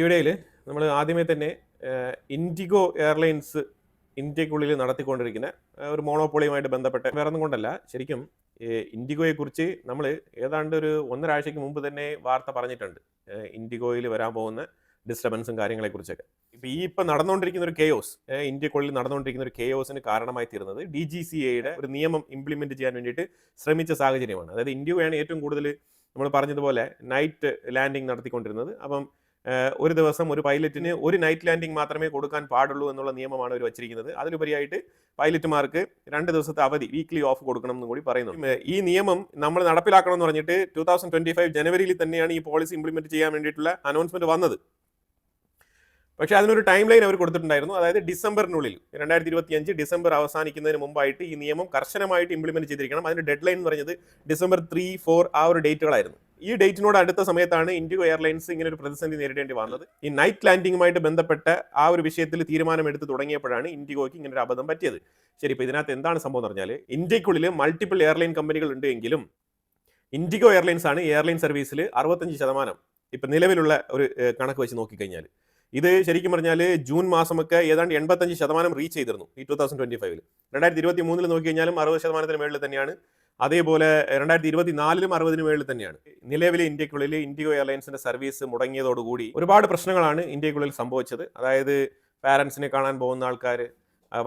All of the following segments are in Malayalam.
ഇവിടയിൽ നമ്മൾ ആദ്യമേ തന്നെ ഇൻഡിഗോ എയർലൈൻസ് ഇന്ത്യക്കുള്ളിൽ നടത്തിക്കൊണ്ടിരിക്കുന്ന ഒരു മോണോപോളിയുമായിട്ട് ബന്ധപ്പെട്ട വേറൊന്നും കൊണ്ടല്ല, ശരിക്കും ഇൻഡിഗോയെക്കുറിച്ച് നമ്മൾ ഏതാണ്ട് ഒരു 1.5 ആഴ്ചയ്ക്ക് മുമ്പ് തന്നെ വാർത്ത പറഞ്ഞിട്ടുണ്ട്. ഇൻഡിഗോയിൽ വരാൻ പോകുന്ന ഡിസ്റ്റർബൻസും കാര്യങ്ങളെക്കുറിച്ചൊക്കെ. ഇപ്പം നടന്നുകൊണ്ടിരിക്കുന്ന ഒരു കെയോസ്, ഇന്ത്യക്കുള്ളിൽ നടന്നുകൊണ്ടിരിക്കുന്ന ഒരു കെയോസിന് കാരണമായി തീർന്നത് DGCAയുടെ ഒരു നിയമം ഇംപ്ലിമെന്റ് ചെയ്യാൻ വേണ്ടിയിട്ട് ശ്രമിച്ച സാഹചര്യമാണ്. അതായത് ഇൻഡിഗോയാണ് ഏറ്റവും കൂടുതൽ നമ്മൾ പറഞ്ഞതുപോലെ നൈറ്റ് ലാൻഡിങ് നടത്തിക്കൊണ്ടിരുന്നത്. അപ്പം ഒരു ദിവസം ഒരു പൈലറ്റിന് ഒരു നൈറ്റ് ലാൻഡിങ് മാത്രമേ കൊടുക്കാൻ പാടുള്ളൂ എന്നുള്ള നിയമമാണ് അവർ വച്ചിരിക്കുന്നത്. അതിലുപരിയായിട്ട് പൈലറ്റുമാർക്ക് 2 ദിവസത്തെ അവധി, വീക്ക്ലി ഓഫ് കൊടുക്കണം എന്നും കൂടി പറയുന്നു. ഈ നിയമം നമ്മൾ നടപ്പിലാക്കണം എന്ന് പറഞ്ഞിട്ട് 2025 ജനുവരിയിൽ തന്നെയാണ് ഈ പോളിസി ഇംപ്ലിമെന്റ് ചെയ്യാൻ വേണ്ടിയിട്ടുള്ള അനൗൺസ്മെന്റ് വന്നത്. പക്ഷേ അതിനൊരു ടൈം ലൈൻ അവർ കൊടുത്തിട്ടുണ്ടായിരുന്നു. അതായത് ഡിസംബറിനുള്ളിൽ 2025 ഡിസംബർ അവസാനിക്കുന്നതിന് മുമ്പായിട്ട് ഈ നിയമം കർശനമായിട്ട് ഇംപ്ലിമെന്റ് ചെയ്തിരിക്കണം. അതിന്റെ ഡെഡ് ലൈൻ എന്ന് പറഞ്ഞത് ഡിസംബർ 3, 4 ആ ഒരു ഡേറ്റുകളായിരുന്നു. ഈ ഡേറ്റിനോട് അടുത്ത സമയത്താണ് ഇൻഡിഗോ എയർലൈൻസ് ഇങ്ങനെ ഒരു പ്രതിസന്ധി നേരിടേണ്ടി വന്നത്. ഈ നൈറ്റ് ലാൻഡിങ്ങുമായിട്ട് ബന്ധപ്പെട്ട ആ ഒരു വിഷയത്തിൽ തീരുമാനമെടുത്ത് തുടങ്ങിയപ്പോഴാണ് ഇൻഡിഗോയ്ക്ക് ഇങ്ങനെ ഒരു അബദ്ധം പറ്റിയത്. ശരി, ഇപ്പോൾ ഇതിനകത്ത് എന്താണ് സംഭവം എന്ന് പറഞ്ഞാൽ, ഇന്ത്യക്കുള്ളിൽ മൾട്ടിപ്പിൾ എയർലൈൻ കമ്പനികൾ ഉണ്ട് എങ്കിലും ഇൻഡിഗോ എയർലൈൻസ് ആണ് എയർലൈൻ സർവീസിൽ 65% ഇപ്പം നിലവിലുള്ള ഒരു കണക്ക് വെച്ച് നോക്കിക്കഴിഞ്ഞാൽ. ഇത് ശരിക്കും പറഞ്ഞാൽ ജൂൺ മാസമൊക്കെ ഏതാണ്ട് 85% റീച്ച് ചെയ്തിരുന്നു ഈ 2025. 2023 നോക്കി കഴിഞ്ഞാലും 60% മേളിൽ തന്നെയാണ്. അതേപോലെ 2024 60% മേളിൽ തന്നെയാണ്. നിലവിലെ ഇന്ത്യക്കുള്ളിൽ ഇൻഡിഗോ എയർലൈൻസിന്റെ സർവീസ് മുടങ്ങിയതോടുകൂടി ഒരുപാട് പ്രശ്നങ്ങളാണ് ഇന്ത്യക്കുള്ളിൽ സംഭവിച്ചത്. അതായത് പാരൻസിനെ കാണാൻ പോകുന്ന ആൾക്കാർ,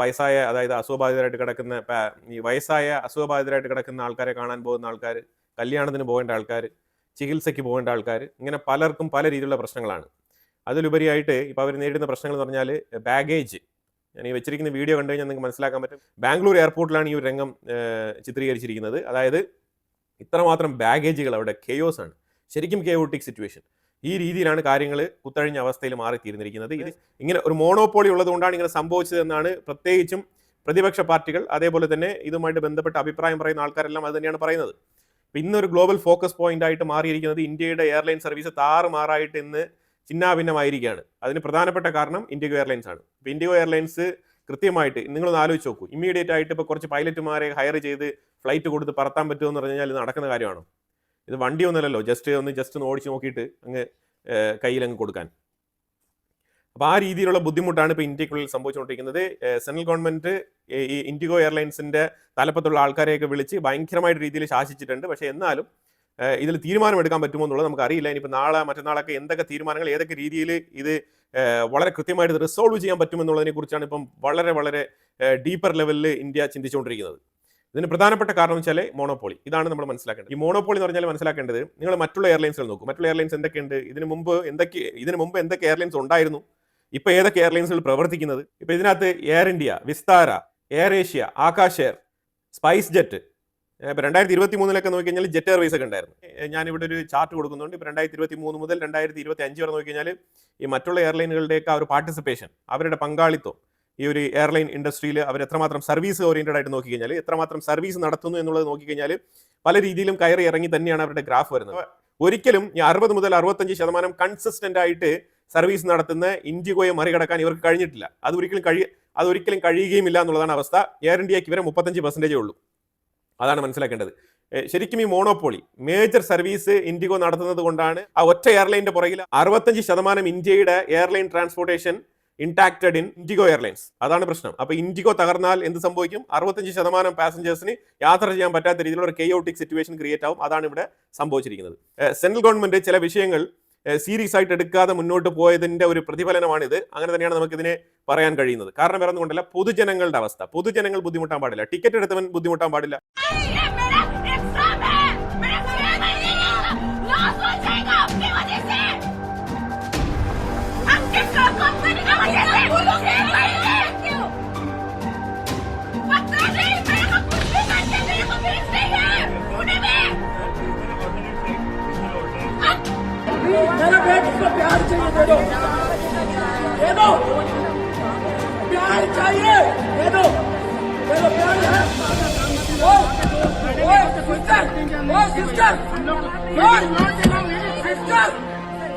വയസ്സായ അതായത് അസുഖബാധിതരായിട്ട് കിടക്കുന്ന ആൾക്കാരെ കാണാൻ പോകുന്ന ആൾക്കാർ, കല്യാണത്തിന് പോകേണ്ട ആൾക്കാർ, ചികിത്സയ്ക്ക് പോകേണ്ട ആൾക്കാർ, ഇങ്ങനെ പലർക്കും പല രീതിയിലുള്ള പ്രശ്നങ്ങളാണ്. അതിലുപരിയായിട്ട് ഇപ്പോൾ അവർ നേരിടുന്ന പ്രശ്നങ്ങൾ എന്ന് പറഞ്ഞാൽ ബാഗേജ്. ഞാൻ ഈ വെച്ചിരിക്കുന്ന വീഡിയോ കണ്ടു കഴിഞ്ഞാൽ നിങ്ങൾക്ക് മനസ്സിലാക്കാൻ പറ്റും. ബാംഗ്ലൂർ എയർപോർട്ടിലാണ് ഈ ഒരു രംഗം ചിത്രീകരിച്ചിരിക്കുന്നത്. അതായത് ഇത്രമാത്രം ബാഗേജുകൾ അവിടെ കെയോസ് ആണ്, ശരിക്കും കെയോട്ടിക് സിറ്റുവേഷൻ. ഈ രീതിയിലാണ് കാര്യങ്ങൾ കുത്തഴിഞ്ഞ അവസ്ഥയിൽ മാറിത്തീർന്നിരിക്കുന്നത്. ഇത് ഇങ്ങനെ ഒരു മോണോപോളി ഉള്ളതുകൊണ്ടാണ് ഇങ്ങനെ സംഭവിച്ചതെന്നാണ് പ്രത്യേകിച്ചും പ്രതിപക്ഷ പാർട്ടികൾ, അതേപോലെ തന്നെ ഇതുമായിട്ട് ബന്ധപ്പെട്ട അഭിപ്രായം പറയുന്ന ആൾക്കാരെല്ലാം അത് തന്നെയാണ് പറയുന്നത്. ഇന്നൊരു ഗ്ലോബൽ ഫോക്കസ് പോയിന്റ് ആയിട്ട് മാറിയിരിക്കുന്നത് ഇന്ത്യയുടെ എയർലൈൻ സർവീസ് താറുമാറായിട്ട് ഇന്ന് ചിന്നാഭിന്നമായിരിക്കുകയാണ്. അതിന് പ്രധാനപ്പെട്ട കാരണം ഇൻഡിഗോ എയർലൈൻസ് ആണ്. ഇപ്പോൾ ഇൻഡിഗോ എയർലൈൻസ് കൃത്യമായിട്ട് നിങ്ങളൊന്ന് ആലോചിച്ച് നോക്കൂ, ഇമ്മീഡിയറ്റ് ആയിട്ട് ഇപ്പോൾ കുറച്ച് പൈലറ്റുമാരെ ഹയർ ചെയ്ത് ഫ്ലൈറ്റ് കൊടുത്ത് പറത്താൻ പറ്റുമെന്ന് പറഞ്ഞു കഴിഞ്ഞാൽ ഇത് നടക്കുന്ന കാര്യമാണോ? ഇത് വണ്ടിയൊന്നുമല്ലല്ലോ, ജസ്റ്റ് ഒന്ന് ഓടിച്ച് നോക്കിയിട്ട് അങ്ങ് കയ്യിലങ്ങ് കൊടുക്കാൻ. അപ്പോൾ ആ രീതിയിലുള്ള ബുദ്ധിമുട്ടാണ് ഇപ്പോൾ ഇന്ത്യക്കുള്ളിൽ സംഭവിച്ചുകൊണ്ടിരിക്കുന്നത്. സെൻട്രൽ ഗവൺമെന്റ് ഈ ഇൻഡിഗോ എയർലൈൻസിന്റെ തലപ്പത്തുള്ള ആൾക്കാരെയൊക്കെ വിളിച്ച് ഭയങ്കരമായിട്ട് രീതിയിൽ ശാസിച്ചിട്ടുണ്ട്. പക്ഷേ എന്നാലും ഇതിൽ തീരുമാനമെടുക്കാൻ പറ്റുമോ എന്നുള്ളത് നമുക്ക് അറിയില്ല. ഇനിയിപ്പോൾ നാളെ മറ്റന്നാളൊക്കെ എന്തൊക്കെ തീരുമാനങ്ങൾ, ഏതൊക്കെ രീതിയിൽ ഇത് വളരെ കൃത്യമായിട്ട് റിസോൾവ് ചെയ്യാൻ പറ്റുമെന്നുള്ളതിനെ കുറിച്ചാണ് ഇപ്പം വളരെ വളരെ ഡീപ്പർ ലെവലിൽ ഇന്ത്യ ചിന്തിച്ചുകൊണ്ടിരിക്കുന്നത്. ഇതിന് പ്രധാനപ്പെട്ട കാരണം വെച്ചാൽ മോണോപോളി. ഇതാണ് നമ്മൾ മനസ്സിലാക്കേണ്ടത്. ഈ മോണോപോളി എന്ന് പറഞ്ഞാൽ മനസ്സിലാക്കേണ്ടത്, നിങ്ങൾ മറ്റുള്ള എയർലൈൻസുകൾ നോക്കും. മറ്റുള്ള എയർലൈൻസ് എന്തൊക്കെയുണ്ട്, ഇതിന് മുമ്പ് എന്തൊക്കെ എയർലൈൻസ് ഉണ്ടായിരുന്നു, ഇപ്പോൾ ഏതൊക്കെ എയർലൈൻസുകൾ പ്രവർത്തിക്കുന്നത്. ഇപ്പോൾ ഇതിനകത്ത് air India, Vistara, air Asia, Akash air, spice jet. ഇപ്പോൾ 2023 നോക്കിക്കഴിഞ്ഞാൽ ജെറ്റ് എയർവേസ് ഒക്കെ ഉണ്ടായിരുന്നു. ഞാനിവിടെ ഒരു ചാർട്ട് കൊടുക്കുന്നുണ്ട്. ഇപ്പോൾ 2023 മുതൽ 2025 വരെ നോക്കിക്കഴിഞ്ഞാൽ ഈ മറ്റുള്ള എയർലൈനുകളുടെയൊക്കെ ആ ഒരു പാർട്ടിസിപ്പേഷൻ, അവരുടെ പങ്കാളിത്തം ഈ ഒരു എയർലൈൻ ഇൻഡസ്ട്രിയിൽ അവർ എത്രമാത്രം സർവീസ് ഓറിയന്റഡ് ആയിട്ട് നോക്കിക്കഴിഞ്ഞാൽ, എത്രമാത്രം സർവീസ് നടത്തുന്നു എന്നുള്ളത് നോക്കിക്കഴിഞ്ഞാൽ പല രീതിയിലും കയറി ഇറങ്ങി തന്നെയാണ് അവരുടെ ഗ്രാഫ് വരുന്നത്. ഒരിക്കലും ഈ 60 മുതൽ 65% കൺസിസ്റ്റന്റ് ആയിട്ട് സർവീസ് നടത്തുന്ന ഇൻഡിഗോയെ മറികടക്കാൻ ഇവർക്ക് കഴിഞ്ഞിട്ടില്ല. അതൊരിക്കലും കഴിയുകയുമില്ല എന്നുള്ളതാണ് അവസ്ഥ. എയർ ഇന്ത്യക്ക് ഇവരെ 35% ഉള്ളൂ. അതാണ് മനസ്സിലാക്കേണ്ടത്. ശരിക്കും ഈ മോണോപോളി മേജർ സർവീസ് ഇൻഡിഗോ നടത്തുന്നത് കൊണ്ടാണ് ആ ഒറ്റ എയർലൈനിന്റെ പുറകിൽ 65% ഇന്ത്യയുടെ airline transportation impacted in IndiGo airlines. അതാണ് പ്രശ്നം. അപ്പോൾ ഇൻഡിഗോ തകർന്നാൽ എന്ത് സംഭവിക്കും? 65% പാസഞ്ചേഴ്സിന് യാത്ര ചെയ്യാൻ പറ്റാത്ത രീതിയിലുള്ള ഒരു കെയോട്ടിക് സിറ്റുവേഷൻ ക്രിയേറ്റ് ആവും. അതാണ് ഇവിടെ സംഭവിച്ചിരിക്കുന്നത്. സെൻട്രൽ ഗവൺമെന്റ് ചില വിഷയങ്ങൾ സീരിയസ് ആയിട്ട് എടുക്കാതെ മുന്നോട്ട് പോയതിന്റെ ഒരു പ്രതിഫലനമാണിത്. അങ്ങനെ തന്നെയാണ് നമുക്കിതിനെ പറയാൻ കഴിയുന്നത്. കാരണം വേറെ ഒന്നും കൊണ്ടല്ല, പൊതുജനങ്ങളുടെ അവസ്ഥ. പൊതുജനങ്ങൾ ബുദ്ധിമുട്ടാൻ പാടില്ല, ടിക്കറ്റ് എടുത്തവൻ ബുദ്ധിമുട്ടാൻ പാടില്ല. मेरा बेटी को प्यार चाहिए, दे दो, दे दो, प्यार चाहिए, दे दो प्यार है। ओ सिस्टर,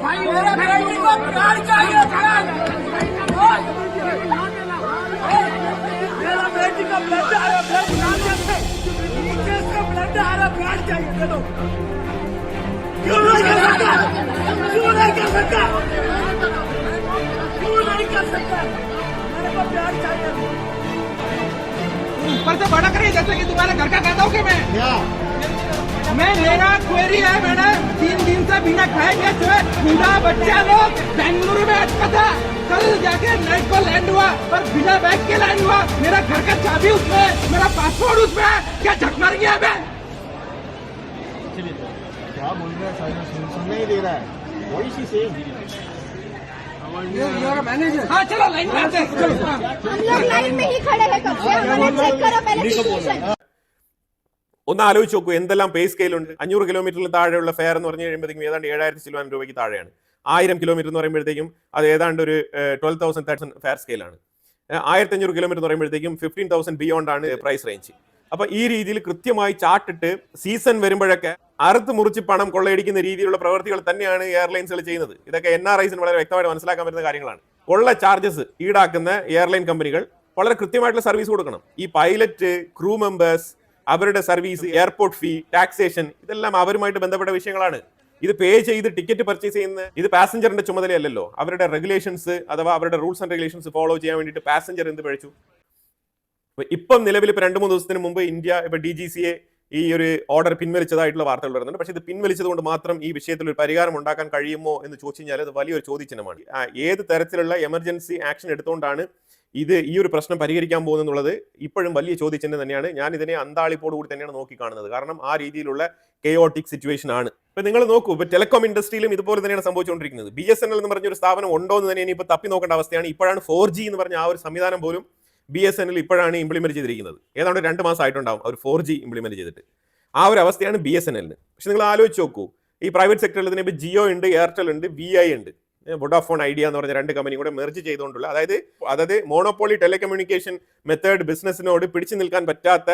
भाई मेरा बेटी को प्यार चाहिए, मेरा बेटी का ब्लड आ रहा, ब्लड आ रहा, प्यार चाहिए, दे दो। क्यों नहीं कर सकता? तुम्हारे से बड़ा करिए, जैसे कि तुम्हारे घर का कहता हूँ कि मैं मेरा क्वेरी है, मैंने 3 दिन से बिना खाए पिए सोए बूढ़ा बच्चा लोग बेंगलुरु में अटका था, कल जाके नाइट को लैंड हुआ और बिना बैग के लैंड हुआ, मेरा घर का चाबी उसमें, मेरा पासपोर्ट उसमें, क्या झक मार गया मैं? क्या बोल रहा है? सुनने ही दे रहा है। वही सी से मैनेजर, हाँ चलो लाइन में आते हैं, चलो। हम लोग लाइन में ही खड़े हैं कब से, हमारा चेक करो पहले सिचुएशन। ഒന്ന് ആലോചിച്ച് നോക്കൂ, എന്തെല്ലാം പേ സ്കെയിലുണ്ട്. 500 കിലോമീറ്ററിൽ താഴെയുള്ള ഫെയർ എന്ന് പറഞ്ഞു കഴിയുമ്പോഴത്തേക്കും ഏതാണ്ട് 7,000 ചില്ലുവാൻ രൂപയ്ക്ക് താഴെയാണ്. 1000 കിലോമീറ്റർ എന്ന് പറയുമ്പോഴത്തേക്കും അത് ഏതാണ്ട് ഒരു 12,000 ഫെയർ സ്കെയിലാണ്. 1500 കിലോമീറ്റർ എന്ന് പറയുമ്പോഴത്തേക്കും 15,000 ബിയോണ്ട് ആണ് പ്രൈസ് റേഞ്ച്. അപ്പൊ ഈ രീതിയിൽ കൃത്യമായി ചാർട്ടിട്ട് സീസൺ വരുമ്പോഴൊക്കെ അറുത്ത് മുറിച്ച് പണം കൊള്ളയടിക്കുന്ന രീതിയിലുള്ള പ്രവൃത്തികൾ തന്നെയാണ് എയർലൈൻസുകൾ ചെയ്യുന്നത്. ഇതൊക്കെ NRIസിന് വളരെ വ്യക്തമായിട്ട് മനസ്സിലാക്കാൻ പറ്റുന്ന കാര്യങ്ങളാണ്. കൊള്ള ചാർജസ് ഈടാക്കുന്ന എയർലൈൻ കമ്പനികൾ വളരെ കൃത്യമായിട്ടുള്ള സർവീസ് കൊടുക്കണം. ഈ പൈലറ്റ്, ക്രൂ മെമ്പേഴ്സ്, അവരുടെ സർവീസ്, എയർപോർട്ട് ഫീ, ടാക്സേഷൻ, ഇതെല്ലാം അവരുമായിട്ട് ബന്ധപ്പെട്ട വിഷയങ്ങളാണ്. ഇത് പേ ചെയ്ത് ടിക്കറ്റ് പർച്ചേസ് ചെയ്യുന്ന ഇത് പാസഞ്ചറിന്റെ ചുമതലയല്ലല്ലോ. അവരുടെ റെഗുലേഷൻസ് അഥവാ അവരുടെ റൂൾസ് ആൻഡ് റെഗുലേഷൻസ് ഫോളോ ചെയ്യാൻ വേണ്ടിയിട്ട് പാസഞ്ചർ എന്ത് പഴിച്ചു. ഇപ്പം നിലവിൽ ഇപ്പൊ 2-3 ദിവസത്തിന് മുമ്പ് ഇന്ത്യ ഇപ്പൊ DGCA ഈ ഒരു ഓർഡർ പിൻവലിച്ചതായിട്ടുള്ള വാർത്തകൾ വരുന്നുണ്ട്. പക്ഷേ ഇത് പിൻവലിച്ചത് കൊണ്ട് മാത്രം ഈ വിഷയത്തിൽ ഒരു പരിഹാരം ഉണ്ടാക്കാൻ കഴിയുമോ എന്ന് ചോദിച്ചു കഴിഞ്ഞാൽ അത് വലിയൊരു ചോദ്യചിഹ്നമാണ്. ഏത് തരത്തിലുള്ള എമർജൻസി ആക്ഷൻ എടുത്തുകൊണ്ടാണ് ഇത് ഈ ഒരു പ്രശ്നം പരിഹരിക്കാൻ പോകുന്നത് ഇപ്പോഴും വലിയ ചോദ്യചിഹ്നം തന്നെയാണ്. ഞാൻ ഇതിനെ അന്താളിപ്പോട് കൂടി തന്നെയാണ് നോക്കി കാണുന്നത്. കാരണം ആ രീതിയിലുള്ള കെയോട്ടിക് സിറ്റുവേഷൻ ആണ്. ഇപ്പൊ നിങ്ങൾ നോക്കൂ, ഇപ്പൊ ടെലികോം ഇൻഡസ്ട്രിയിലും ഇതുപോലെ തന്നെയാണ് സംഭവിച്ചുകൊണ്ടിരിക്കുന്നത്. BSNL എന്ന് പറഞ്ഞ ഒരു സ്ഥാപനം ഉണ്ടോ എന്ന് തന്നെ ഇനിയിപ്പോൾ തപ്പി നോക്കേണ്ട അവസ്ഥയാണ്. ഇപ്പോഴാണ് 4G എന്ന് പറഞ്ഞ ആ ഒരു സംവിധാനം പോലും BSNL ഇപ്പോഴാണ് ഇംപ്ലിമെന്റ് ചെയ്തിരിക്കുന്നത്. ഏതാണ്ട് 2 മാസം ആയിട്ടുണ്ടാവും അവർ 4G ഇംപ്ലിമെന്റ് ചെയ്തിട്ട്. ആ ഒരു അവസ്ഥയാണ് BSNLന്. പക്ഷെ നിങ്ങൾ ആലോചിച്ച് നോക്കൂ, ഈ പ്രൈവറ്റ് സെക്ടറിൽ തന്നെ ഇപ്പോൾ ജിയോ ഉണ്ട്, എയർടെൽ ഉണ്ട്, VI ഉണ്ട്, വോഡാഫോൺ ഐഡിയ എന്ന് പറഞ്ഞ 2 കമ്പനി കൂടെ മെർജ് ചെയ്തുകൊണ്ടുള്ള അതായത് മോണോപോളി ടെലികമ്മ്യൂണിക്കേഷൻ മെത്തേഡ് ബിസിനസ്സിനോട് പിടിച്ചു നിൽക്കാൻ പറ്റാത്ത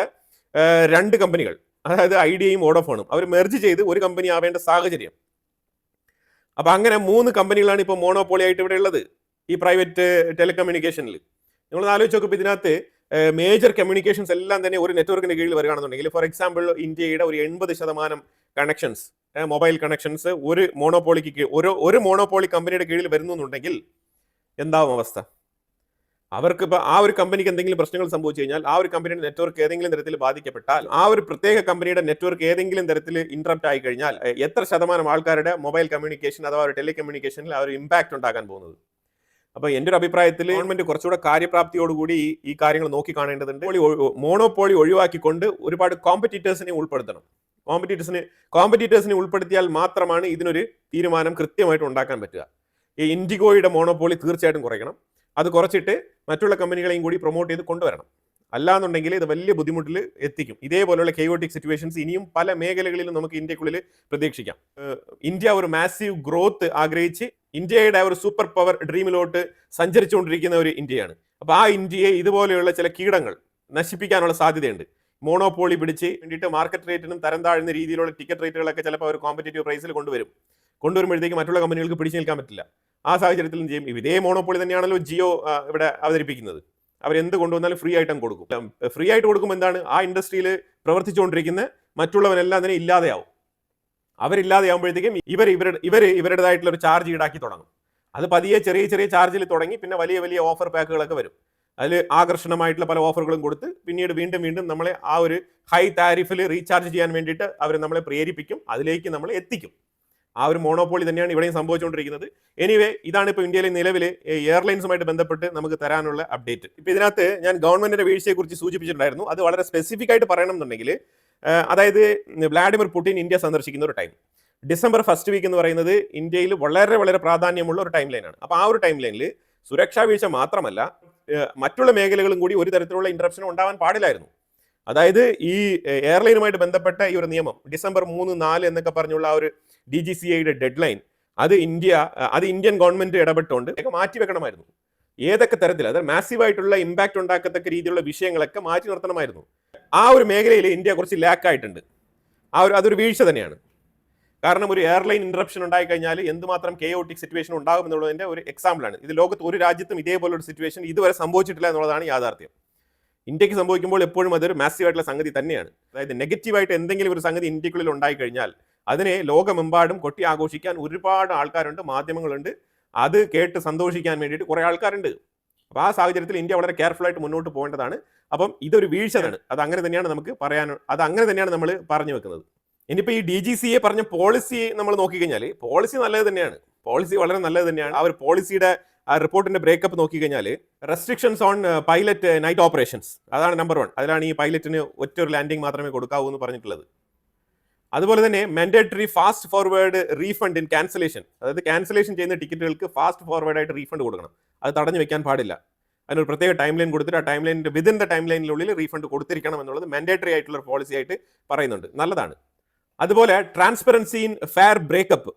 2 കമ്പനികൾ, അതായത് ഐഡിയയും വോഡാഫോണും അവർ മെർജ് ചെയ്ത് ഒരു കമ്പനി ആവേണ്ട സാഹചര്യം. അപ്പൊ അങ്ങനെ 3 കമ്പനികളാണ് ഇപ്പോൾ മോണോപോളി ആയിട്ട് ഇവിടെ ഉള്ളത് ഈ പ്രൈവറ്റ് ടെലികമ്മ്യൂണിക്കേഷനിൽ. നിങ്ങൾ ആലോചിച്ച് നോക്കുമ്പോൾ ഇതിനകത്ത് മേജർ കമ്മ്യൂണിക്കേഷൻസ് എല്ലാം തന്നെ ഒരു നെറ്റ്വർക്കിന് കീഴിൽ വരികയാണെന്നുണ്ടെങ്കിൽ, ഫോർ എക്സാമ്പിൾ ഇന്ത്യയുടെ ഒരു 80% കണക്ഷൻസ്, മൊബൈൽ കണക്ഷൻസ് ഒരു മോണോപോളിക്ക് ഒരു മോണോപോളി കമ്പനിയുടെ കീഴിൽ വരുന്നു എന്നുണ്ടെങ്കിൽ എന്താവും അവസ്ഥ? അവർക്ക് ഇപ്പോൾ ആ ഒരു കമ്പനിക്ക് എന്തെങ്കിലും പ്രശ്നങ്ങൾ സംഭവിച്ചു കഴിഞ്ഞാൽ, ആ ഒരു കമ്പനിയുടെ നെറ്റ്വർക്ക് ഏതെങ്കിലും തരത്തിൽ ബാധിക്കപ്പെട്ടാൽ, ആ ഒരു പ്രത്യേക കമ്പനിയുടെ നെറ്റ്വർക്ക് ഏതെങ്കിലും തരത്തിൽ ഇന്ററപ്റ്റ് ആയി കഴിഞ്ഞാൽ എത്ര ശതമാനം ആൾക്കാരുടെ മൊബൈൽ കമ്മ്യൂണിക്കേഷൻ അഥവാ ഒരു ടെലികമ്മ്യൂണിക്കേഷനിൽ ആ ഒരു ഇമ്പാക്ട് ഉണ്ടാക്കാൻ പോകുന്നത്? അപ്പൊ എന്റെ ഒരു അഭിപ്രായത്തിൽ ഗവൺമെന്റ് കുറച്ചുകൂടെ കാര്യപ്രാപ്തിയോടുകൂടി ഈ കാര്യങ്ങൾ നോക്കി കാണേണ്ടതുണ്ട്. മോണോപോളി ഒഴിവാക്കിക്കൊണ്ട് ഒരുപാട് കോമ്പറ്റീറ്റേഴ്സിനെ ഉൾപ്പെടുത്തണം. കോമ്പറ്റീറ്റേഴ്സിനെ ഉൾപ്പെടുത്തിയാൽ മാത്രമാണ് ഇതിനൊരു തീരുമാനം കൃത്യമായിട്ട് ഉണ്ടാക്കാൻ പറ്റുക. ഈ ഇൻഡിഗോയുടെ മോണോപോളി തീർച്ചയായിട്ടും കുറയ്ക്കണം. അത് കുറച്ചിട്ട് മറ്റുള്ള കമ്പനികളെയും കൂടി പ്രൊമോട്ട് ചെയ്ത് കൊണ്ടുവരണം. അല്ലാന്നുണ്ടെങ്കിൽ ഇത് വലിയ ബുദ്ധിമുട്ടിൽ എത്തിക്കും. ഇതേപോലെയുള്ള കെയോട്ടിക് സിറ്റുവേഷൻസ് ഇനിയും പല മേഖലകളിലും നമുക്ക് ഇന്ത്യക്കുള്ളിൽ പ്രതീക്ഷിക്കാം. ഇന്ത്യ ഒരു മാസീവ് ഗ്രോത്ത് ആഗ്രഹിച്ച് ഇന്ത്യയുടെ ഒരു സൂപ്പർ പവർ ഡ്രീമിലോട്ട് സഞ്ചരിച്ചുകൊണ്ടിരിക്കുന്ന ഒരു ഇന്ത്യയാണ്. അപ്പോൾ ആ ഇന്ത്യയെ ഇതുപോലെയുള്ള ചില കീടങ്ങൾ നശിപ്പിക്കാനുള്ള സാധ്യതയുണ്ട്. മോണോപോളി പിടിച്ച് വേണ്ടിയിട്ട് മാർക്കറ്റ് റേറ്റിനും തരം താഴ്ന്ന രീതിയിലുള്ള ടിക്കറ്റ് റേറ്റുകളൊക്കെ ചിലപ്പോൾ ഒരു കോമ്പറ്റേറ്റീവ് പ്രൈസിൽ കൊണ്ടുവരുമ്പോഴത്തേക്ക് മറ്റുള്ള കമ്പനികൾക്ക് പിടിച്ചു നിൽക്കാൻ പറ്റില്ല. ആ സാഹചര്യത്തിൽ ചെയ്യും. ഇതേ മോണോപോളി തന്നെയാണല്ലോ ജിയോ ഇവിടെ അവതരിപ്പിക്കുന്നത്. അവരെന്ത് കൊണ്ടുവന്നാലും ഫ്രീ ആയിട്ട് കൊടുക്കും. ഫ്രീ ആയിട്ട് കൊടുക്കുമ്പോൾ എന്താണ്, ആ ഇൻഡസ്ട്രിയിൽ പ്രവർത്തിച്ചുകൊണ്ടിരിക്കുന്ന മറ്റുള്ളവരെല്ലാം തന്നെ ഇല്ലാതെയാവും. അവരില്ലാതെയാകുമ്പോഴത്തേക്കും ഇവരുടേതായിട്ടുള്ള ഒരു ചാർജ് ഈടാക്കി തുടങ്ങും. അത് പതിയെ ചെറിയ ചെറിയ ചാർജിൽ തുടങ്ങി പിന്നെ വലിയ വലിയ ഓഫർ പാക്കുകളൊക്കെ വരും. അതിൽ ആകർഷണമായിട്ടുള്ള പല ഓഫറുകളും കൊടുത്ത് പിന്നീട് വീണ്ടും നമ്മളെ ആ ഒരു ഹൈ താരിഫിൽ റീചാർജ് ചെയ്യാൻ വേണ്ടിയിട്ട് അവർ നമ്മളെ പ്രേരിപ്പിക്കും, അതിലേക്ക് നമ്മളെ എത്തിക്കും. ആ ഒരു മോണോപോളി തന്നെയാണ് ഇവിടെയും സംഭവിച്ചുകൊണ്ടിരിക്കുന്നത്. എനിവേ, ഇതാണ് ഇപ്പോൾ ഇന്ത്യയിലെ നിലവിൽ എയർലൈൻസുമായിട്ട് ബന്ധപ്പെട്ട് നമുക്ക് തരാനുള്ള അപ്ഡേറ്റ്. ഇപ്പോൾ ഇതിനകത്ത് ഞാൻ ഗവൺമെന്റിന്റെ വീഴ്ചയെക്കുറിച്ച് സൂചിപ്പിച്ചിട്ടുണ്ടായിരുന്നു. അത് വളരെ സ്പെസിഫിക് ആയിട്ട് പറയണം എന്നുണ്ടെങ്കിൽ, അതായത് വ്ളാഡിമിർ പുടിൻ ഇന്ത്യ സന്ദർശിക്കുന്ന ഒരു ടൈം ഡിസംബർ ഫസ്റ്റ് വീക്ക് എന്ന് പറയുന്നത് ഇന്ത്യയിൽ വളരെ വളരെ പ്രാധാന്യമുള്ള ഒരു ടൈം ലൈനാണ്. അപ്പോൾ ആ ഒരു ടൈം ലൈനിൽ സുരക്ഷാ വീഴ്ച മാത്രമല്ല മറ്റുള്ള മേഖലകളും കൂടി ഒരു തരത്തിലുള്ള ഇന്ററപ്ഷനും ഉണ്ടാവാൻ പാടില്ലായിരുന്നു. അതായത് ഈ എയർലൈനുമായിട്ട് ബന്ധപ്പെട്ട ഈ ഒരു നിയമം ഡിസംബർ 3-4 എന്നൊക്കെ പറഞ്ഞുള്ള ആ ഒരു DGCAയുടെ ഡെഡ് ലൈൻ അത് ഇന്ത്യൻ ഗവൺമെന്റ് ഇടപെട്ടുകൊണ്ട് മാറ്റിവെക്കണമായിരുന്നു. ഏതൊക്കെ തരത്തിൽ, അതായത് മാസീവായിട്ടുള്ള ഇമ്പാക്ട് ഉണ്ടാക്കത്തക്ക രീതിയിലുള്ള വിഷയങ്ങളൊക്കെ മാറ്റി നിർത്തണമായിരുന്നു. ആ ഒരു മേഖലയിൽ ഇന്ത്യ കുറച്ച് ലാക്കായിട്ടുണ്ട്. അതൊരു വീഴ്ച തന്നെയാണ്. കാരണം ഒരു എയർലൈൻ ഇന്ററപ്ഷൻ ഉണ്ടായി കഴിഞ്ഞാൽ എന്തുമാത്രം കെയോട്ടിക് സിറ്റുവേഷൻ ഉണ്ടാകും എന്നുള്ളതിന്റെ ഒരു എക്സാമ്പിളാണ് ഇത്. ലോകത്ത് ഒരു രാജ്യത്തും ഇതേപോലൊരു സിറ്റുവേഷൻ ഇതുവരെ സംഭവിച്ചിട്ടില്ല എന്നുള്ളതാണ് യാഥാർത്ഥ്യം. ഇന്ത്യക്ക് സംഭവിക്കുമ്പോൾ എപ്പോഴും അതൊരു മാസീവായിട്ടുള്ള സംഗതി തന്നെയാണ്. അതായത് നെഗറ്റീവായിട്ട് എന്തെങ്കിലും ഒരു സംഗതി ഇന്ത്യക്കുള്ളിൽ ഉണ്ടായി കഴിഞ്ഞാൽ അതിനെ ലോകമെമ്പാടും കൊട്ടി ആഘോഷിക്കാൻ ഒരുപാട് ആൾക്കാരുണ്ട്, മാധ്യമങ്ങളുണ്ട്, അത് കേട്ട് സന്തോഷിക്കാൻ വേണ്ടിയിട്ട് കുറേ ആൾക്കാരുണ്ട്. അപ്പോൾ ആ സാഹചര്യത്തിൽ ഇന്ത്യ വളരെ കെയർഫുൾ ആയിട്ട് മുന്നോട്ട് പോകേണ്ടതാണ്. അപ്പം ഇതൊരു വീഴ്ചയാണ്, അത് അങ്ങനെ തന്നെയാണ് നമുക്ക് അത് അങ്ങനെ തന്നെയാണ് നമ്മൾ പറഞ്ഞു വെക്കുന്നത്. ഇനിയിപ്പോൾ ഈ DGCA പറഞ്ഞ പോളിസി നമ്മൾ നോക്കിക്കഴിഞ്ഞാൽ പോളിസി നല്ലത് തന്നെയാണ്, പോളിസി വളരെ നല്ലത് തന്നെയാണ്. ആ ഒരു പോളിസിയുടെ ആ റിപ്പോർട്ടിന്റെ ബ്രേക്കപ്പ് നോക്കിക്കഴിഞ്ഞാൽ restrictions on pilot night operations, അതാണ് നമ്പർ 1. അതിലാണ് ഈ പൈലറ്റിന് ഒറ്റ ഒരു ലാൻഡിംഗ് മാത്രമേ കൊടുക്കാവൂ എന്ന് പറഞ്ഞിട്ടുള്ളത്. അതുപോലെ തന്നെ mandatory fast forward refund in cancellation, അതായത് ക്യാൻസലേഷൻ ചെയ്യുന്ന ടിക്കറ്റുകൾക്ക് ഫാസ്റ്റ് ഫോർവേഡ് ആയിട്ട് റീഫണ്ട് കൊടുക്കണം, അത് തടഞ്ഞു വെക്കാൻ പാടില്ല. അതിനൊരു പ്രത്യേക ടൈം ലൈൻ കൊടുത്തിട്ട് ആ ടൈം ലൈനിന്റെ വിതിൻ ദ ടൈം ലൈനിനുള്ളിൽ റീഫണ്ട് കൊടുത്തിരിക്കണം എന്നുള്ളത് മാൻഡേറ്ററി ആയിട്ടുള്ള ഒരു പോളിസി ആയിട്ട് പറയുന്നുണ്ട്, നല്ലതാണ്. അതുപോലെ ട്രാൻസ്പെറൻസി ഇൻ ഫെയർ ബ്രേക്കപ്പ്,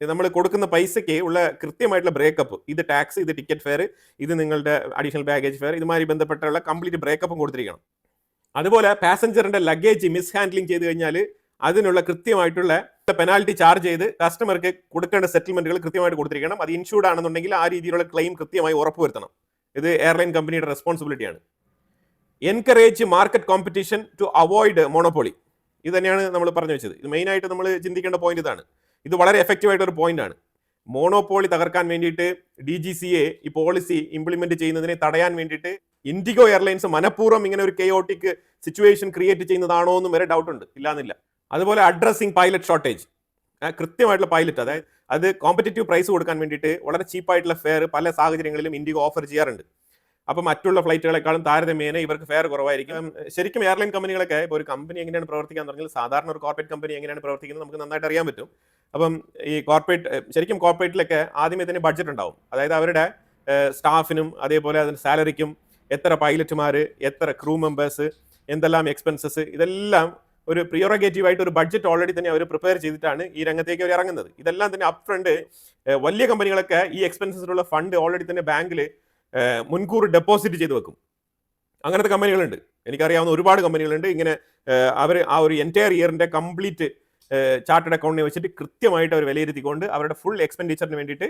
നമ്മൾ കൊടുക്കുന്ന പൈസയ്ക്ക് ഉള്ള കൃത്യമായിട്ടുള്ള ബ്രേക്കപ്പ്, ഇത് ടാക്സ്, ഇത് ടിക്കറ്റ് ഫെയർ, ഇത് നിങ്ങളുടെ അഡീഷണൽ ബാഗേജ് ഫെയർ, ഇതുമായി ബന്ധപ്പെട്ടുള്ള കംപ്ലീറ്റ് ബ്രേക്കപ്പും കൊടുത്തിരിക്കണം. അതുപോലെ പാസഞ്ചറിന്റെ ലഗേജ് മിസ് ഹാൻഡ്ലിംഗ് ചെയ്ത് കഴിഞ്ഞാൽ അതിനുള്ള കൃത്യമായിട്ടുള്ള പെനാൽറ്റി ചാർജ് ചെയ്ത് കസ്റ്റമർക്ക് കൊടുക്കേണ്ട സെറ്റിൽമെന്റുകൾ കൃത്യമായിട്ട് കൊടുത്തിരിക്കണം. അത് ഇൻഷൂർഡ് ആണെന്നുണ്ടെങ്കിൽ ആ രീതിയിലുള്ള ക്ലെയിം കൃത്യമായി ഉറപ്പുവരുത്തണം. ഇത് എയർലൈൻ കമ്പനിയുടെ റെസ്പോൺസിബിലിറ്റിയാണ്. Encourage market competition to avoid monopoly, ഇത് തന്നെയാണ് നമ്മൾ പറഞ്ഞു വെച്ചത്. ഇത് മെയിനായിട്ട് നമ്മൾ ചിന്തിക്കേണ്ട പോയിന്റ് ഇതാണ്. ഇത് വളരെ എഫക്റ്റീവ് ആയിട്ടൊരു പോയിന്റാണ്. മോണോപോളി തകർക്കാൻ വേണ്ടിയിട്ട് DGCA ഈ പോളിസി ഇംപ്ലിമെന്റ് ചെയ്യുന്നതിനെ തടയാൻ വേണ്ടിയിട്ട് ഇൻഡിഗോ എയർലൈൻസ് മനഃപൂർവ്വം ഇങ്ങനെ ഒരു കെയോട്ടിക് സിറ്റുവേഷൻ ക്രിയേറ്റ് ചെയ്യുന്നതാണോ എന്നും വരെ ഡൗട്ട് ഉണ്ട്, ഇല്ലാന്നില്ല. അതുപോലെ അഡ്രസ്സിംഗ് പൈലറ്റ് ഷോർട്ടേജ്, കൃത്യമായിട്ടുള്ള പൈലറ്റ്, അതായത് അത് കോമ്പറ്റീറ്റീവ് പ്രൈസ് കൊടുക്കാൻ വേണ്ടിയിട്ട് വളരെ ചീപ്പായിട്ടുള്ള ഫെയർ പല സാഹചര്യങ്ങളിലും ഇൻഡിഗോ ഓഫർ ചെയ്യാറുണ്ട്. അപ്പോൾ മറ്റുള്ള ഫ്ലൈറ്റുകളെക്കാളും താരതമ്യേന ഇവർക്ക് ഫെയർ കുറവായിരിക്കും. ശരിക്കും എയർലൈൻ കമ്പനികളൊക്കെ ഇപ്പോൾ ഒരു കമ്പനി എങ്ങനെയാണ് പ്രവർത്തിക്കാൻ പറഞ്ഞാൽ സാധാരണ ഒരു കോർപ്പറേറ്റ് കമ്പനി എങ്ങനെയാണ് പ്രവർത്തിക്കുന്നത് നമുക്ക് നന്നായിട്ട് അറിയാൻ പറ്റും. അപ്പം ഈ ശരിക്കും കോർപ്പറേറ്റിലൊക്കെ ആദ്യമേ തന്നെ ബഡ്ജറ്റ് ഉണ്ടാവും, അതായത് അവരുടെ സ്റ്റാഫിനും അതേപോലെ അതിന് സാലറിക്കും എത്ര പൈലറ്റുമാർ, എത്ര ക്രൂ മെമ്പേഴ്സ്, എന്തെല്ലാം എക്സ്പെൻസസ്, ഇതെല്ലാം ഒരു പ്രിയോറഗേറ്റീവ് ആയിട്ട് ഒരു ബഡ്ജറ്റ് ഓൾറെഡി തന്നെ അവർ പ്രിപ്പയർ ചെയ്തിട്ടാണ് ഈ രംഗത്തേക്ക് അവർ ഇറങ്ങുന്നത്. ഇതെല്ലാം തന്നെ അപ് ഫ്രണ്ട് വലിയ കമ്പനികളൊക്കെ ഈ എക്സ്പെൻസസിനുള്ള ഫണ്ട് ഓൾറെഡി തന്നെ ബാങ്കിൽ മുൻകൂർ ഡെപ്പോസിറ്റ് ചെയ്ത് വെക്കും. അങ്ങനത്തെ കമ്പനികളുണ്ട്, എനിക്കറിയാവുന്ന ഒരുപാട് കമ്പനികളുണ്ട്. ഇങ്ങനെ അവർ ആ ഒരു എൻറ്റയർ ഇയറിന്റെ കംപ്ലീറ്റ് ചാർട്ടേഡ് അക്കൗണ്ടിനെ വെച്ചിട്ട് കൃത്യമായിട്ട് അവർ വിലയിരുത്തിക്കൊണ്ട് അവരുടെ ഫുൾ എക്സ്പെൻഡിച്ചറിന് വേണ്ടിയിട്ട്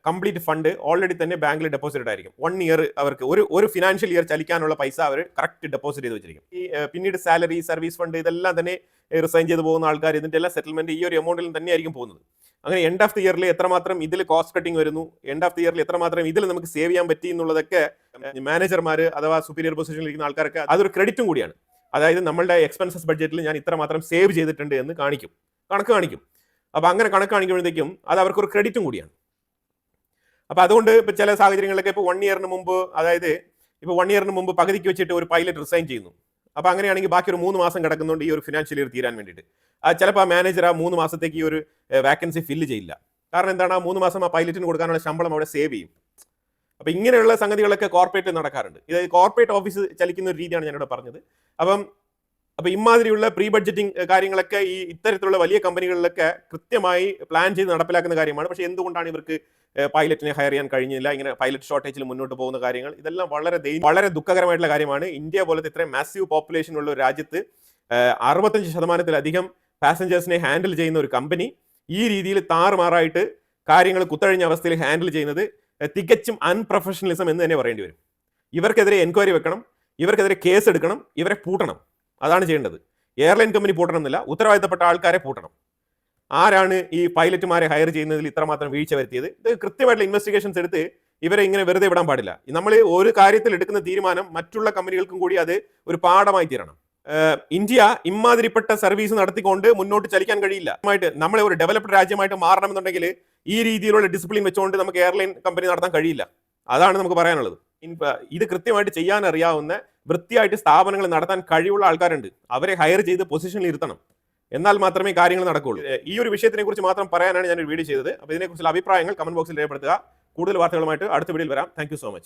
കംപ്ലീറ്റ് ഫണ്ട് ഓൾറെഡി തന്നെ ബാങ്കിൽ ഡെപ്പോസിറ്റ് ആയിരിക്കും. 1 ഇയർ അവർക്ക് ഒരു ഫിനാൻഷ്യൽ ഇയർ ചലിക്കാനുള്ള പൈസ അവർ കറക്റ്റ് ഡെപ്പോസിറ്റ് ചെയ്ത് വെച്ചിരിക്കും. ഈ പിന്നീട് സാലറി, സർവീസ് ഫണ്ട്, ഇതെല്ലാം തന്നെ റിസൈൻ ചെയ്ത് പോകുന്ന ആൾക്കാർ ഇതിന്റെ എല്ലാം സെറ്റിൽമെന്റ് ഈ ഒരു എമൗണ്ടിൽ തന്നെയായിരിക്കും പോകുന്നത്. അങ്ങനെ എൻഡ് ഓഫ് ദി ഇയറിൽ എത്രമാത്രം ഇതിൽ കോസ്റ്റ് കട്ടിങ് വരുന്നു, എൻഡ് ഓഫ് ദി ഇയറിൽ എത്രമാത്രം ഇതിൽ നമുക്ക് സേവ് ചെയ്യാൻ പറ്റി എന്നുള്ളതൊക്കെ മാനേജർമാർ അഥവാ സുപ്പീരിയർ പൊസിഷനിൽ ഇരിക്കുന്ന ആൾക്കാർക്ക് അതൊരു ക്രെഡിറ്റും കൂടിയാണ്. അതായത് നമ്മളുടെ എക്സ്പെൻസസ് ബഡ്ജറ്റിൽ ഞാൻ ഇത്രമാത്രം സേവ് ചെയ്തിട്ടുണ്ട് എന്ന് കണക്ക് കാണിക്കും. അപ്പോൾ അങ്ങനെ കണക്ക് കാണിക്കുമ്പോഴത്തേക്കും അത് അവർക്കൊരു ക്രെഡിറ്റും കൂടിയാണ്. അപ്പോൾ അതുകൊണ്ട് ഇപ്പോൾ ചില സാഹചര്യങ്ങളിലൊക്കെ ഇപ്പോൾ 1 ഇയറിന് മുമ്പ്, അതായത് ഇപ്പോൾ 1 ഇയറിന് മുമ്പ് പകുതിക്ക് വെച്ചിട്ട് ഒരു പൈലറ്റ് റിസൈൻ ചെയ്യുന്നു. അപ്പോൾ അങ്ങനെയാണെങ്കിൽ ബാക്കി ഒരു 3 മാസം കിടക്കുന്നുണ്ട് ഈ ഒരു ഫിനാൻഷ്യൽ ഇയർ തീരാൻ വേണ്ടിയിട്ട്. ചിലപ്പോൾ ആ മാനേജർ ആ 3 മാസത്തേക്ക് ഈ ഒരു വാക്കൻസി ഫില്ല് ചെയ്യില്ല. കാരണം എന്താണ്, ആ 3 മാസം ആ പൈലറ്റിന് കൊടുക്കാനുള്ള ശമ്പളം അവിടെ സേവ് ചെയ്യും. അപ്പോൾ ഇങ്ങനെയുള്ള സംഗതികളൊക്കെ കോർപ്പറേറ്റ് നടക്കാറുണ്ട്. ഇത് കോർപ്പറേറ്റ് ഓഫീസ് ചലിക്കുന്ന ഒരു രീതിയാണ് ഞാനിവിടെ പറഞ്ഞത്. അപ്പോൾ ഇമാതിരിയുള്ള പ്രീ ബഡ്ജറ്റിംഗ് കാര്യങ്ങളൊക്കെ ഈ ഇത്തരത്തിലുള്ള വലിയ കമ്പനികളിലൊക്കെ കൃത്യമായി പ്ലാൻ ചെയ്ത് നടപ്പിലാക്കുന്ന കാര്യമാണ്. പക്ഷേ എന്തുകൊണ്ടാണ് ഇവർക്ക് പൈലറ്റിനെ ഹയർ ചെയ്യാൻ കഴിഞ്ഞില്ല, ഇങ്ങനെ പൈലറ്റ് ഷോർട്ടേജിൽ മുന്നോട്ട് പോകുന്ന കാര്യങ്ങൾ, ഇതെല്ലാം വളരെ ദുഃഖകരമായിട്ടുള്ള കാര്യമാണ്. ഇന്ത്യ പോലത്തെ ഇത്രയും മാസീവ് പോപ്പുലേഷൻ ഉള്ള ഒരു രാജ്യത്ത് 65% പാസഞ്ചേഴ്സിനെ ഹാൻഡിൽ ചെയ്യുന്ന ഒരു കമ്പനി ഈ രീതിയിൽ താറുമാറായിട്ട് കാര്യങ്ങൾ കുത്തഴിഞ്ഞ അവസ്ഥയിൽ ഹാൻഡിൽ ചെയ്യുന്നത് തികച്ചും അൺപ്രൊഫഷണലിസം എന്ന് തന്നെ പറയേണ്ടി വരും. ഇവർക്കെതിരെ എൻക്വയറി വെക്കണം, ഇവർക്കെതിരെ കേസ് എടുക്കണം, ഇവരെ പൂട്ടണം. അതാണ് ചെയ്യേണ്ടത്. എയർലൈൻ കമ്പനി പൂട്ടണം എന്നില്ല, ഉത്തരവാദിത്തപ്പെട്ട ആൾക്കാരെ പൂട്ടണം. ആരാണ് ഈ പൈലറ്റുമാരെ ഹയർ ചെയ്യുന്നതിൽ ഇത്രമാത്രം വീഴ്ച വരുത്തിയത്? ഇത് കൃത്യമായിട്ടുള്ള ഇൻവെസ്റ്റിഗേഷൻസ് എടുത്ത് ഇവരെ ഇങ്ങനെ വെറുതെ വിടാൻ പാടില്ല. നമ്മൾ ഒരു കാര്യത്തിൽ എടുക്കുന്ന തീരുമാനം മറ്റുള്ള കമ്പനികൾക്കും കൂടി അത് ഒരു പാഠമായി തീരണം. ഇന്ത്യ ഇമാതിരിപ്പെട്ട സർവീസ് നടത്തിക്കൊണ്ട് മുന്നോട്ട് ചലിക്കാൻ കഴിയില്ല. നമ്മളെ ഒരു ഡെവലപ്ഡ് രാജ്യമായിട്ട് മാറണമെന്നുണ്ടെങ്കിൽ ഈ രീതിയിലുള്ള ഡിസിപ്ലിൻ വെച്ചുകൊണ്ട് നമുക്ക് എയർലൈൻ കമ്പനി നടത്താൻ കഴിയില്ല. അതാണ് നമുക്ക് പറയാനുള്ളത്. ഇത് കൃത്യമായിട്ട് ചെയ്യാൻ അറിയാവുന്ന വൃത്തിയായിട്ട് സ്ഥാപനങ്ങൾ നടത്താൻ കഴിവുള്ള ആൾക്കാരുണ്ട്, അവരെ ഹയർ ചെയ്ത് പൊസിഷനിൽ ഇരുത്തണം. എന്നാൽ മാത്രമേ കാര്യങ്ങൾ നടക്കുകയുള്ളൂ. ഈ ഒരു വിഷയത്തിനെ കുറിച്ച് മാത്രം പറയാനാണ് ഞാൻ ഒരു വീഡിയോ ചെയ്തത്. അപ്പോൾ ഇതിനെക്കുറിച്ചുള്ള അഭിപ്രായങ്ങൾ കമന്റ് ബോക്സിൽ രേഖപ്പെടുത്തുക. കൂടുതൽ വാർത്തകളുമായിട്ട് അടുത്ത വീഡിയോയിൽ വരാം. Thank you so much.